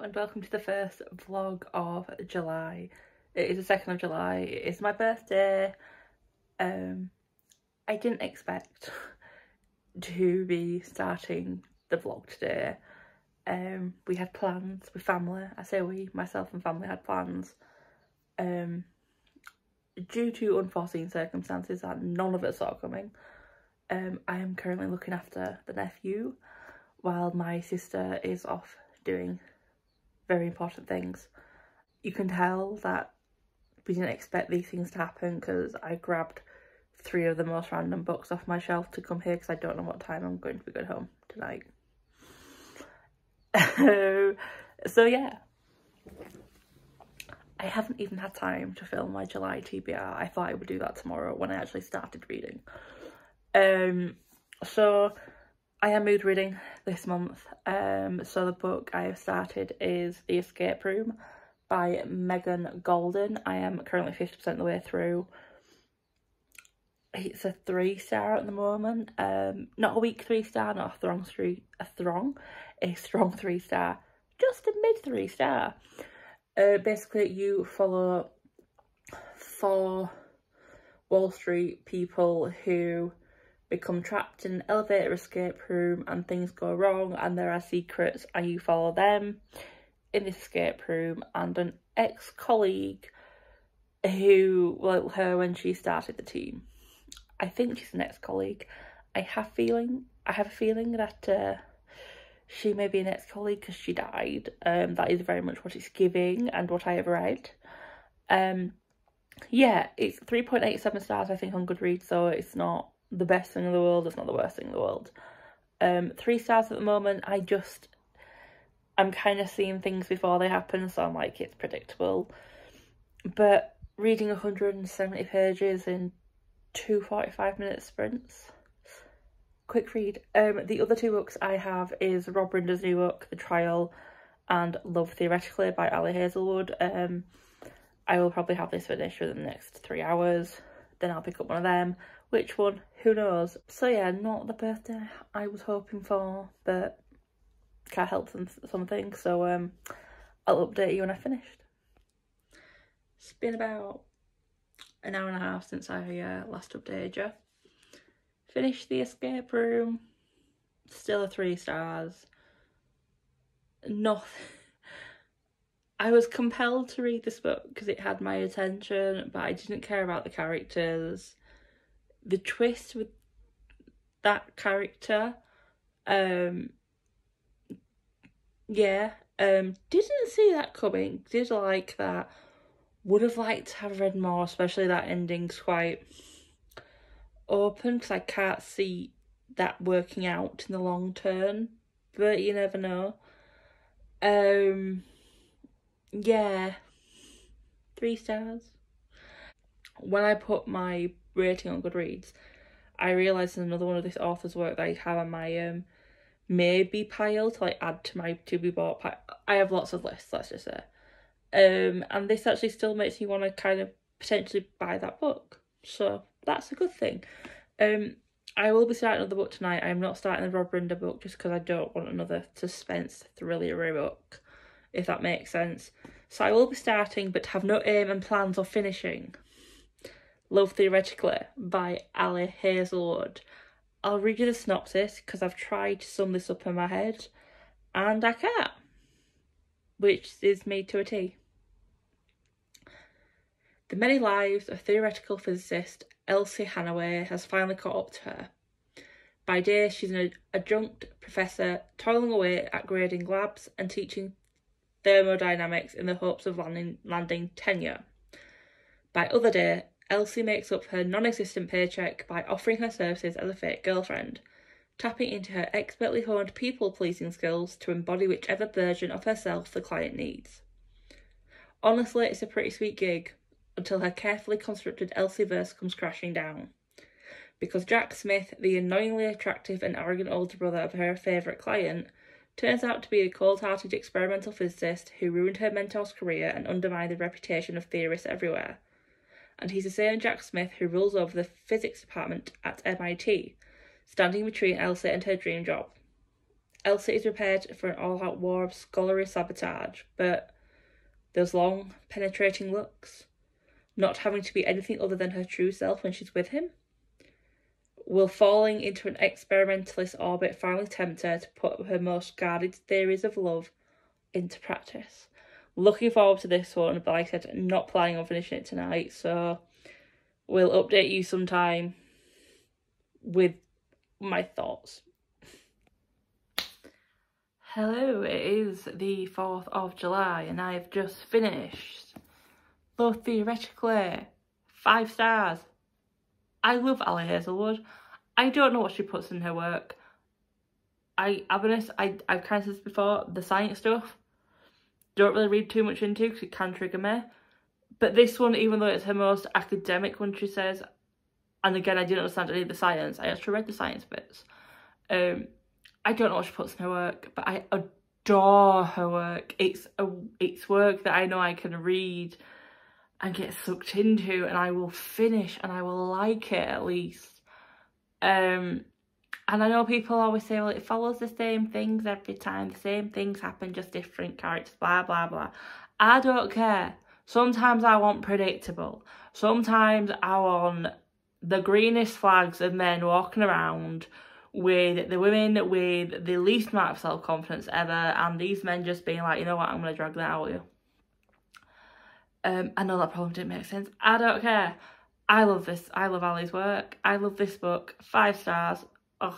and welcome to the first vlog of July. It is the 2nd of July, it's my birthday. I didn't expect to be starting the vlog today. We had plans with family. I say we, myself and family had plans. Due to unforeseen circumstances that none of us saw coming, I am currently looking after the nephew while my sister is off doing very important things. You can tell that we didn't expect these things to happen because I grabbed 3 of the most random books off my shelf to come here because I don't know what time I'm going to be going home tonight. So yeah, I haven't even had time to film my July TBR. I thought I would do that tomorrow when I actually started reading. So I am mood reading this month. So the book I have started is The Escape Room by Megan Golden. I am currently 50% of the way through. It's a 3-star at the moment. Not a weak 3-star, not a strong 3-star, just a mid 3-star. Basically you follow 4 Wall Street people who become trapped in an elevator escape room and things go wrong and there are secrets, and you follow them in this escape room and an ex-colleague who liked her when she started the team. I think she's an ex-colleague. I have a feeling that she may be an ex-colleague because she died. That is very much what it's giving and what I have read. Yeah, it's 3.87 stars I think on Goodreads, so it's not the best thing in the world, it's not the worst thing in the world. 3 stars at the moment. I'm kind of seeing things before they happen, so I'm like, it's predictable. But reading 170 pages in 2 45-minute sprints, quick read. The other 2 books I have is Rob Rinder's new book, The Trial, and Love Theoretically by Ali Hazelwood. I will probably have this finished within the next 3 hours, then I'll pick up one of them. Which one? Who knows? So yeah, not the birthday I was hoping for, but can't help something, so I'll update you when I've finished. It's been about an hour and a half since I last updated you. Finished The Escape Room, still a 3 stars. Nothing. I was compelled to read this book because it had my attention, but I didn't care about the characters. The twist with that character, didn't see that coming, did like that, would have liked to have read more, especially that ending's quite open because I can't see that working out in the long term, but you never know. Yeah, 3 stars. When I put my rating on Goodreads, I realised there's another one of this author's work that I have on my maybe pile to like add to my to be bought pile. I have lots of lists, let's just say. And this actually still makes me want to kind of potentially buy that book, so that's a good thing. I will be starting another book tonight. I'm not starting the Rob Rinder book just because I don't want another suspense thriller book, if that makes sense. So I will be starting, but have no aim and plans of finishing, Love Theoretically by Ali Hazelwood. I'll read you the synopsis because I've tried to sum this up in my head and I can't, which is me to a T. The many lives of theoretical physicist Elsie Hanaway has finally caught up to her. By day, she's an adjunct professor toiling away at grading labs and teaching thermodynamics in the hopes of landing tenure. By other day, Elsie makes up her non-existent paycheck by offering her services as a fake girlfriend, tapping into her expertly honed people-pleasing skills to embody whichever version of herself the client needs. Honestly, it's a pretty sweet gig, until her carefully constructed Elsieverse comes crashing down. Because Jack Smith, the annoyingly attractive and arrogant older brother of her favourite client, turns out to be a cold-hearted experimental physicist who ruined her mentor's career and undermined the reputation of theorists everywhere. And he's the same Jack Smith who rules over the physics department at MIT, standing between Elsie and her dream job. Elsa is prepared for an all-out war of scholarly sabotage, but those long, penetrating looks, not having to be anything other than her true self when she's with him, will falling into an experimentalist orbit finally tempt her to put her most guarded theories of love into practice. Looking forward to this one, but like I said, not planning on finishing it tonight, so we'll update you sometime with my thoughts. Hello, it is the 4th of July and I have just finished, though theoretically, 5 stars. I love Ali Hazelwood. I don't know what she puts in her work. I'll be honest, I've kind of said this before, the science stuff, don't really read too much into because it can trigger me. But this one, even though it's her most academic one, she says, and again, I didn't understand any of the science, I actually read the science bits. I don't know what she puts in her work, but I adore her work. It's work that I know I can read and get sucked into, and I will finish and I will like it at least. And I know people always say, well, it follows the same things every time, the same things happen, just different characters, blah, blah, blah. I don't care. Sometimes I want predictable. Sometimes I want the greenest flags of men walking around with the women with the least amount of self-confidence ever, and these men just being like, you know what, I'm going to drag that out of you. I know that probably didn't make sense. I don't care. I love this. I love Ali's work. I love this book. 5 stars. Ugh.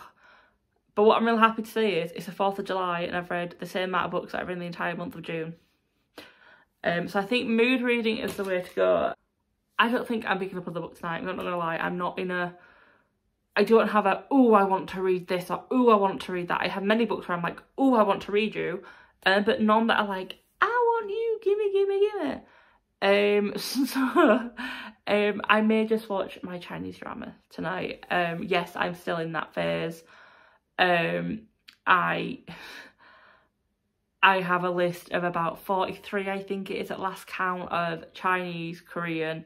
But what I'm really happy to say is it's the 4th of July and I've read the same amount of books that I've read in the entire month of June. So I think mood reading is the way to go. I don't think I'm picking up other books tonight. I'm not going to lie. I'm not in a... I don't have a, ooh, I want to read this, or ooh, I want to read that. I have many books where I'm like, ooh, I want to read you, but none that are like, I want you, gimme, gimme, gimme. So I may just watch my Chinese drama tonight. Yes, I'm still in that phase. I have a list of about 43, I think it is at last count, of Chinese, Korean,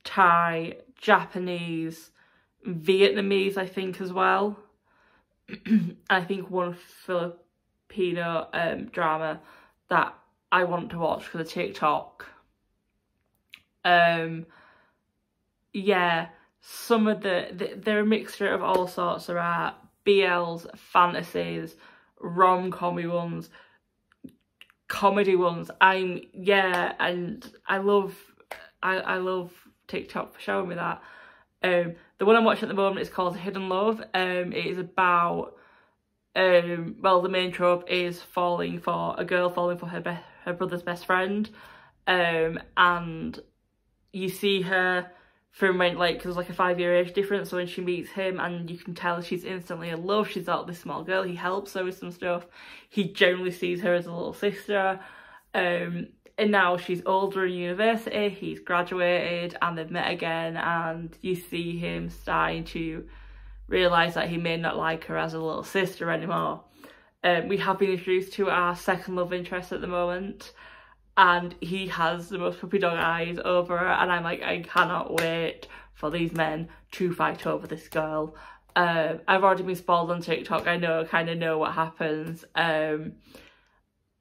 Thai, Japanese, Vietnamese, I think, as well. I think one Filipino drama that I want to watch for the TikTok. Yeah, some of they're a mixture of all sorts. There are BLs, fantasies, rom-commy ones, comedy ones. And I love TikTok for showing me that. The one I'm watching at the moment is called Hidden Love. It is about, well, the main trope is a girl falling for her brother's best friend, and you see her from when, like, because there's like a 5-year age difference, so when she meets him, and you can tell she's instantly in love. She's not this small girl. He helps her with some stuff. He generally sees her as a little sister. And now she's older in university, he's graduated, and they've met again, and you see him starting to realise that he may not like her as a little sister anymore. We have been introduced to our second love interest at the moment, and he has the most puppy dog eyes over her, and I'm like, I cannot wait for these men to fight over this girl. I've already been spoiled on TikTok. I kind of know what happens.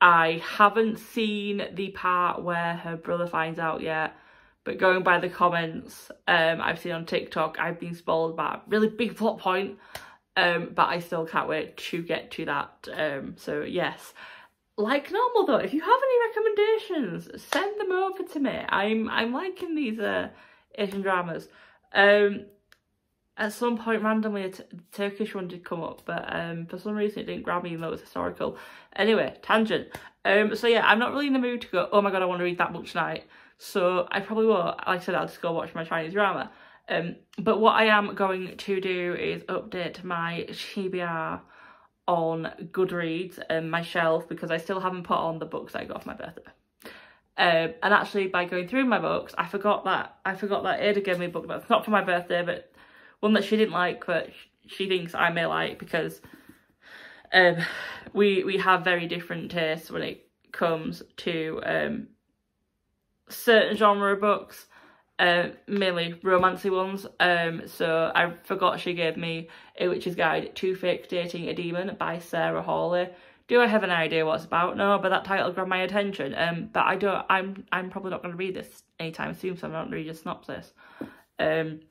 I haven't seen the part where her brother finds out yet, but going by the comments I've seen on TikTok, I've been spoiled about a really big plot point, but I still can't wait to get to that. So yes, like normal though, if you have any recommendations, send them over to me. I'm liking these Asian dramas. At some point randomly a Turkish one did come up, but for some reason it didn't grab me even though it was historical. Anyway, tangent. So yeah, I'm not really in the mood to go, oh my god, I want to read that book tonight. So I probably won't. Like I said, I'll just go watch my Chinese drama. But what I am going to do is update my TBR on Goodreads and my shelf, because I still haven't put on the books I got for my birthday. And actually, by going through my books, I forgot that Ada gave me a book that's not for my birthday, but one that she didn't like, but she thinks I may like, because we have very different tastes when it comes to certain genre books. mainly romancy ones. So I forgot she gave me A Witch's Guide to Fake Dating a Demon by Sarah Hawley. Do I have an idea what it's about? No, but that title grabbed my attention. But I'm probably not going to read this anytime soon, so I'm not going to read a synopsis. And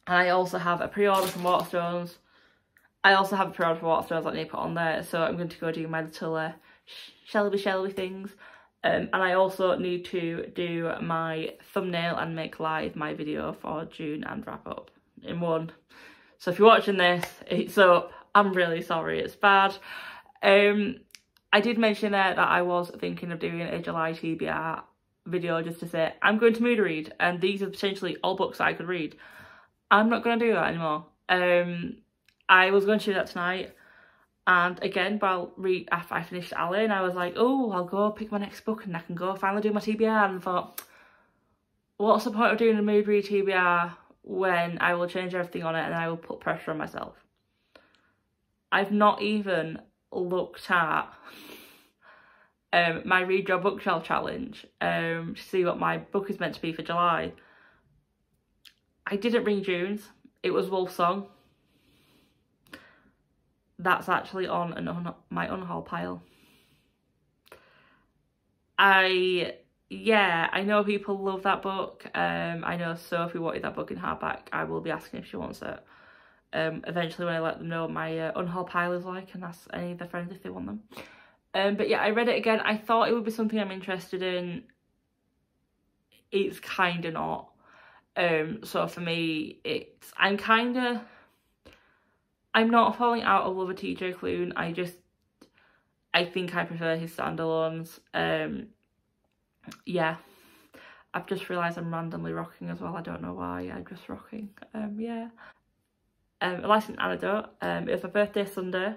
I also have a pre-order from Waterstones. That I need to put on there, so I'm going to go do my little Shelby things. And I also need to do my thumbnail and make live my video for June and wrap up in one. So if you're watching this, it's up. I'm really sorry, it's bad. I did mention there that I was thinking of doing a July TBR video just to say I'm going to mood read, and these are potentially all books that I could read. I'm not going to do that anymore. I was going to do that tonight, and again, after I finished Aaand, I was like, oh, I'll go pick my next book and I can go finally do my TBR, and I thought, what's the point of doing a mood read TBR when I will change everything on it and I will put pressure on myself? I've not even looked at my Read Your Bookshelf challenge to see what my book is meant to be for July. I didn't read June's. It was Wolf Song. That's actually on my unhaul pile. I know people love that book. I know Sophie wanted that book in hardback. I will be asking if she wants it. Eventually when I let them know what my unhaul pile is like, and ask any of their friends if they want them. But yeah, I read it again. I thought it would be something I'm interested in. It's kind of not. So for me, I'm not falling out of love with TJ Klune. I think I prefer his standalones. Yeah, I've just realised I'm randomly rocking as well. I don't know why, I'm just rocking. Yeah. A licensed anecdote. It was my birthday Sunday.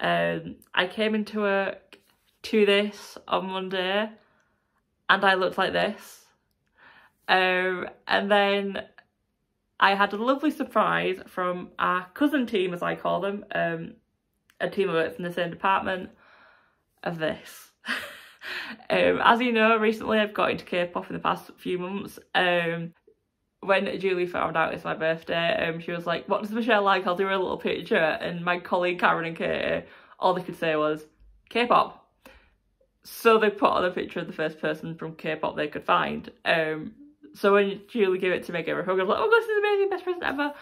I came into work to this on Monday and I looked like this. And then I had a lovely surprise from our cousin team, as I call them, a team that works in the same department, of this. As you know, recently I've got into K-pop in the past few months. When Julie found out it's my birthday, she was like, what does Michelle like? I'll do her a little picture. And my colleague Karen and Katie, all they could say was, K-pop. So they put on a picture of the first person from K-pop they could find. So when Julie gave it to me, I gave her a hug. I was like, oh, this is amazing, best present ever.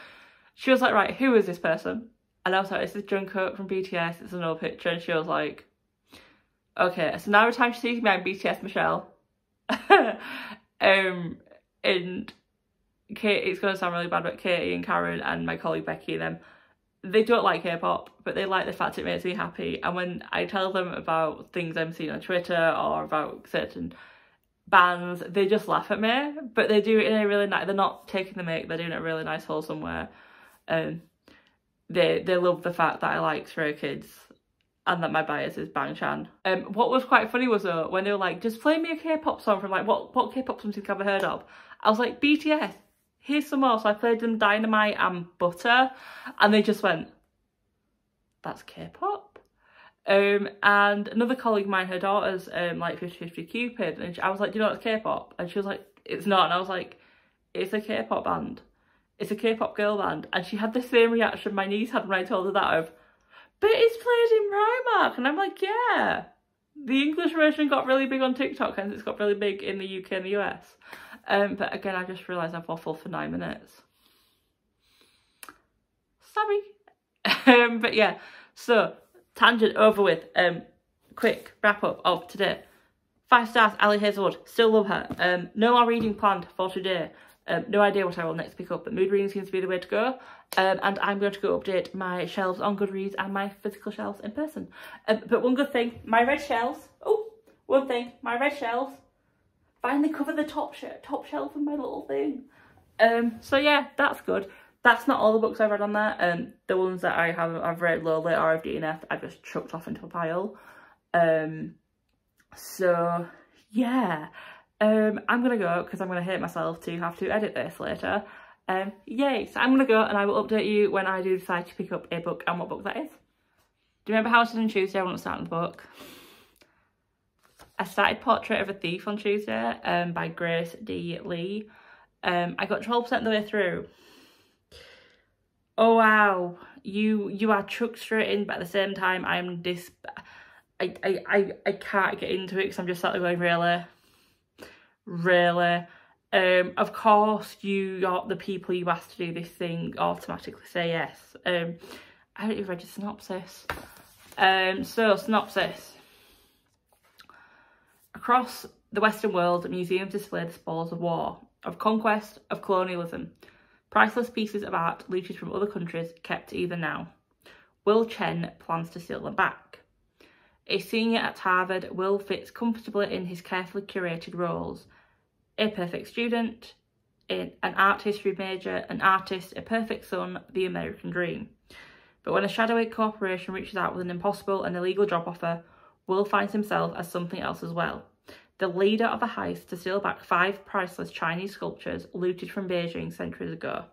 She was like, right, who is this person? And I was like, this is Jungkook from BTS. It's an old picture. And she was like, okay, so now every time she sees me, I'm BTS Michelle. And Kate, it's going to sound really bad, but Katie and Karen and my colleague Becky and them, they don't like K-pop, but they like the fact it makes me happy. And when I tell them about things I'm seeing on Twitter or about certain bands, they just laugh at me, but they do it in a really nice, they're not taking the mick, they're doing it in a really nice wholesome way. They love the fact that I like Stray Kids and that my bias is Bang Chan. What was quite funny was though, when they were like, just play me a K-pop song from like, what K-pop songs have you ever heard of? I was like, BTS, here's some more. So I played them Dynamite and Butter, and they just went, that's K-pop? And another colleague of mine, her daughter's like 50/50 Cupid, and I was like, do you know what's K-pop? And she was like, it's not. And I was like, it's a K-pop band. It's a K-pop girl band. And she had the same reaction my niece had when I told her that of, but it's played in Primark. And I'm like, yeah. The English version got really big on TikTok and it's got really big in the UK and the US. But again, I just realised I've waffled for 9 minutes. Sorry. But yeah, so tangent over with. Quick wrap up of today. 5 stars, Ali Hazelwood, still love her. No more reading planned for today. No idea what I will next pick up, but mood reading seems to be the way to go. And I'm going to go update my shelves on Goodreads and my physical shelves in person. But one good thing, my red shelves, my red shelves finally cover the top shelf of my little thing. So yeah, that's good. That's not all the books I've read on there. The ones that I've read lowly or I've DNF, I've just chucked off into a pile. So yeah. I'm gonna go because I'm gonna hate myself to have to edit this later. Yay, so I'm gonna go and I will update you when I do decide to pick up a book and what book that is. Do you remember how I said on Tuesday I want to start the book? I started Portrait of a Thief on Tuesday by Grace D. Lee. I got 12% of the way through. Oh wow, you are chucked straight in, but at the same time I'm this, I can't get into it because I'm just sat there going, really. Of course the people you ask to do this thing automatically say yes. I don't even read a synopsis. So synopsis. Across the Western world, museums display the spoils of war, of conquest, of colonialism. Priceless pieces of art looted from other countries kept even now. Will Chen plans to steal them back. A senior at Harvard, Will fits comfortably in his carefully curated roles. A perfect student, an art history major, an artist, a perfect son, the American dream. But when a shadowy corporation reaches out with an impossible and illegal job offer, Will finds himself as something else as well. The leader of a heist to steal back 5 priceless Chinese sculptures looted from Beijing centuries ago.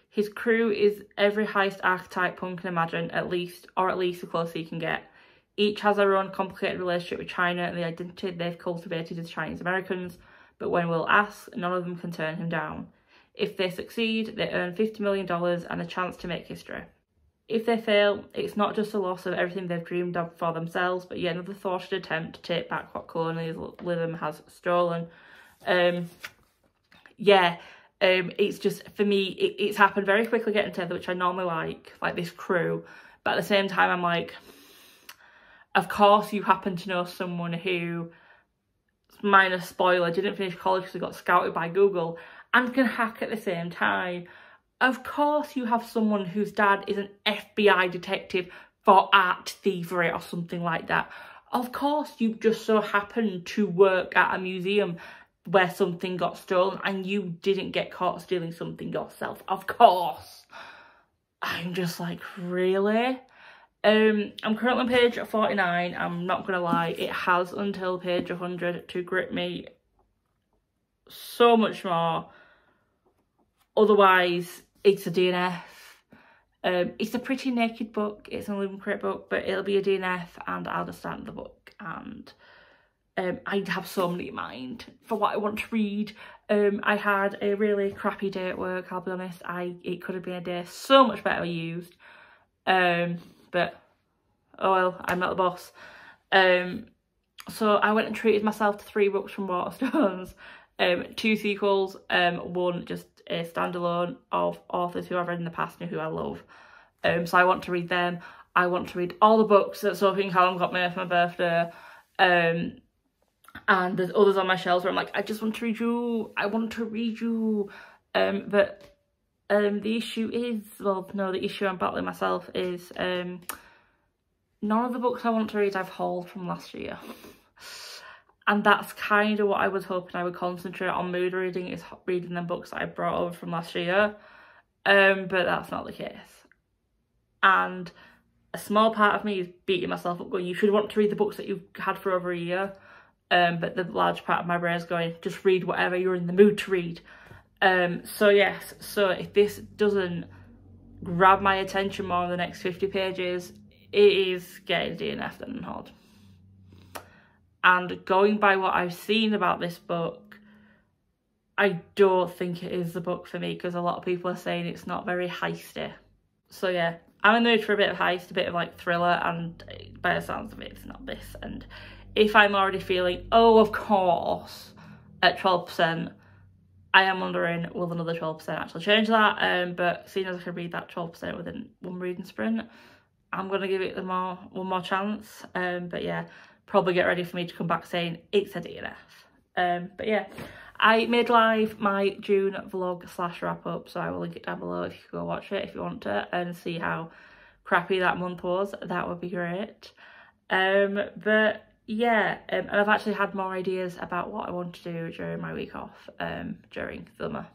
His crew is every heist archetype one can imagine, at least the closest he can get. Each has their own complicated relationship with China and the identity they've cultivated as Chinese Americans, but when Will asks, none of them can turn him down. If they succeed, they earn $50 million and a chance to make history. If they fail, it's not just a loss of everything they've dreamed of for themselves, but yet another thwarted attempt to take back what colonialism has stolen. It's just, for me, it's happened very quickly getting together, which I normally like this crew, but at the same time I'm like, of course you happen to know someone who, minor spoiler, didn't finish college because he got scouted by Google and can hack at the same time. Of course you have someone whose dad is an FBI detective for art thievery or something like that. Of course you just so happen to work at a museum where something got stolen and you didn't get caught stealing something yourself. Of course. I'm just like, really? I'm currently on page 49. I'm not gonna lie, it has until page 100 to grip me so much more. Otherwise, it's a DNF. It's a pretty naked book. It's an Illuminate Crate book, but it'll be a DNF and I'll just start the book. And I have so many in mind for what I want to read. I had a really crappy day at work, I'll be honest. It could have been a day so much better used. But oh well, I'm not the boss. So I went and treated myself to 3 books from Waterstones. 2 sequels, one just a standalone of authors who I've read in the past and who I love. So I want to read them. I want to read all the books that Sophie and Callum got me for my birthday. And there's others on my shelves where I'm like, I just want to read you. I want to read you. But the issue is, the issue I'm battling myself is none of the books I want to read I've hauled from last year. And that's kind of what I was hoping I would concentrate on mood reading, is reading them books that I brought over from last year. But that's not the case. And a small part of me is beating myself up going, you should want to read the books that you've had for over a year. But the large part of my brain is going, just read whatever you're in the mood to read. So yes, so if this doesn't grab my attention more in the next 50 pages, it is getting DNF'd and hard. And going by what I've seen about this book, I don't think it is the book for me, because a lot of people are saying it's not very heisty. So yeah, I'm in the mood for a bit of heist, a bit of like thriller, and by the sounds of it, it's not this. And if I'm already feeling, oh of course, at 12%, I am wondering, will another 12% actually change that? But seeing as I can read that 12% within one reading sprint, I'm going to give it one more chance. But yeah, probably get ready for me to come back saying it's a DNF. But yeah, I made live my June vlog / wrap up, so I will link it down below if you can go watch it if you want to and see how crappy that month was. That would be great. But yeah, and I've actually had more ideas about what I want to do during my week off during summer.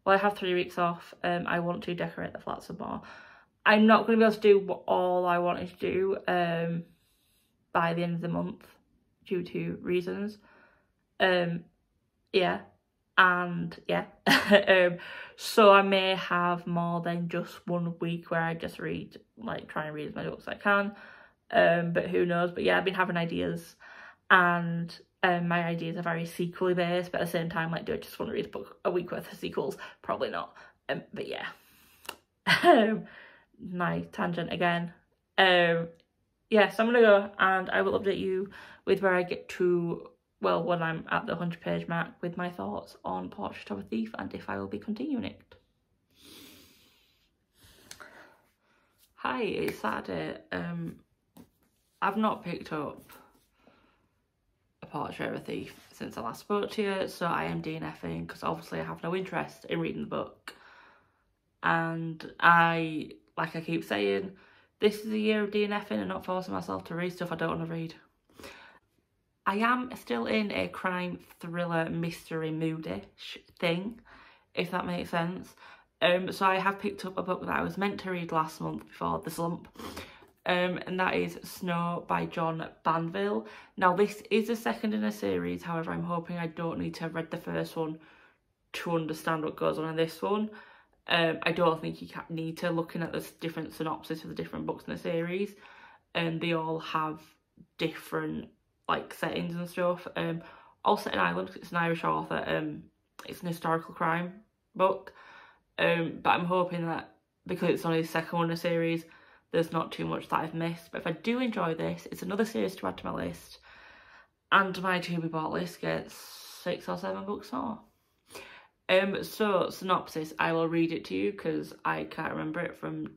Well, I have 3 weeks off. I want to decorate the flat some more. I'm not going to be able to do all I wanted to do by the end of the month due to reasons. Yeah, and yeah. So I may have more than just 1 week where I just read, like try and read as many books as I can. But who knows. But yeah, I've been having ideas, and My ideas are very sequely based, but at the same time, like, do I just want to read a book a week worth of sequels? Probably not. But yeah. My tangent again. Yeah, so I'm gonna go and I will update you with where I get to, well, when I'm at the 100-page mark with my thoughts on Portrait of a Thief and if I will be continuing it. Hi, it's Saturday. I've not picked up a Portrait of a Thief since I last spoke to you, so I am DNFing because obviously I have no interest in reading the book. And like I keep saying, this is a year of DNFing and not forcing myself to read stuff I don't want to read. I am still in a crime, thriller, mystery, moodish thing, if that makes sense. So I have picked up a book that I was meant to read last month before the slump. And that is Snow by John Banville. Now this is the second in a series, however I'm hoping I don't need to have read the first one to understand what goes on in this one. I don't think you need to, looking at the different synopsis of the different books in the series, and they all have different like settings and stuff. All set in Ireland because it's an Irish author. It's an historical crime book, but I'm hoping that because it's only the second one in the series, there's not too much that I've missed. But if I do enjoy this, it's another series to add to my list, and my to be bought list gets 6 or 7 books more. So synopsis, I will read it to you because I can't remember it from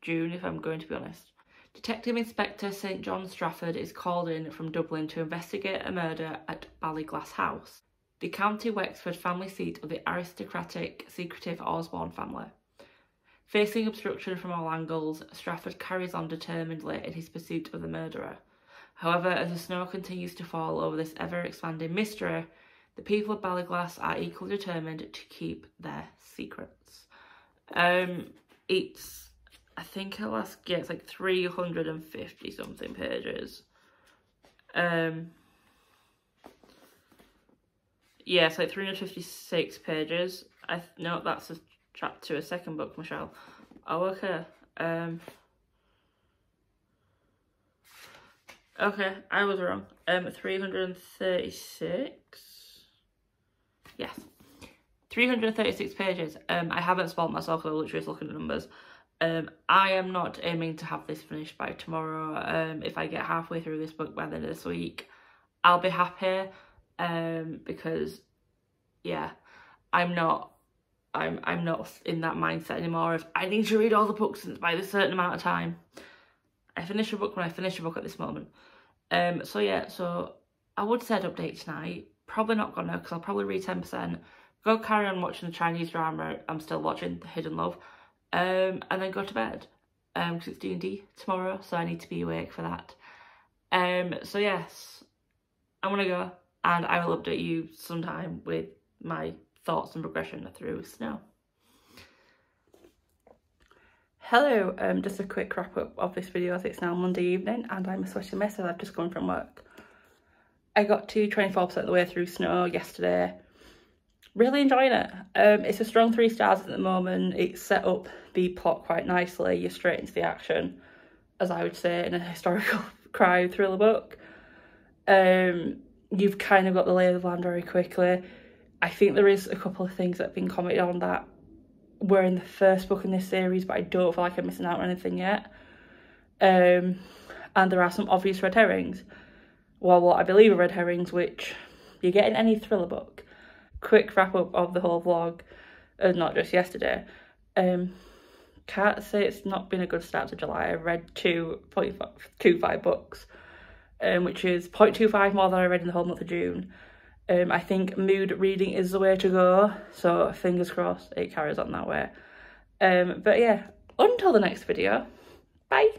June, if I'm going to be honest. Detective Inspector St John Strafford is called in from Dublin to investigate a murder at Ballyglass House, the County Wexford family seat of the aristocratic, secretive Osborne family. Facing obstruction from all angles, Strafford carries on determinedly in his pursuit of the murderer. However, as the snow continues to fall over this ever-expanding mystery, the people of Ballyglass are equally determined to keep their secrets. It's, I think it's like 350 something pages. Yeah, it's like 356 pages. No, that's a chapter to a second book, Michelle. Oh, okay. Okay, I was wrong. 336. Yes, 336 pages. I haven't spoiled myself because I literally just looking at the numbers. I am not aiming to have this finished by tomorrow. If I get halfway through this book by the end of this week, I'll be happy. Because yeah, I'm not in that mindset anymore of I need to read all the books by a certain amount of time. I finish a book when I finish a book at this moment. So yeah, so I would say I'd update tonight. Probably not gonna, because I'll probably read 10%. Go carry on watching the Chinese drama I'm still watching, The Hidden Love. And then go to bed. Because it's D&D tomorrow, so I need to be awake for that. So yes, I'm gonna go, and I will update you sometime with my thoughts and progression through Snow. Hello, just a quick wrap up of this video as it's now Monday evening and I'm a sweaty mess as I've just come from work. I got to 24% of the way through Snow yesterday. Really enjoying it. It's a strong 3 stars at the moment. It's set up the plot quite nicely. You're straight into the action, as I would say in a historical crime thriller book. You've kind of got the lay of the land very quickly. I think there is a couple of things that have been commented on that were in the first book in this series, but I don't feel like I'm missing out on anything yet. And there are some obvious red herrings. Well, what I believe are red herrings, which you get in any thriller book. Quick wrap up of the whole vlog, not just yesterday. Can't say it's not been a good start to July. I read 2.25 books, which is 0.25 more than I read in the whole month of June. I think mood reading is the way to go, so fingers crossed it carries on that way. But yeah, until the next video, bye!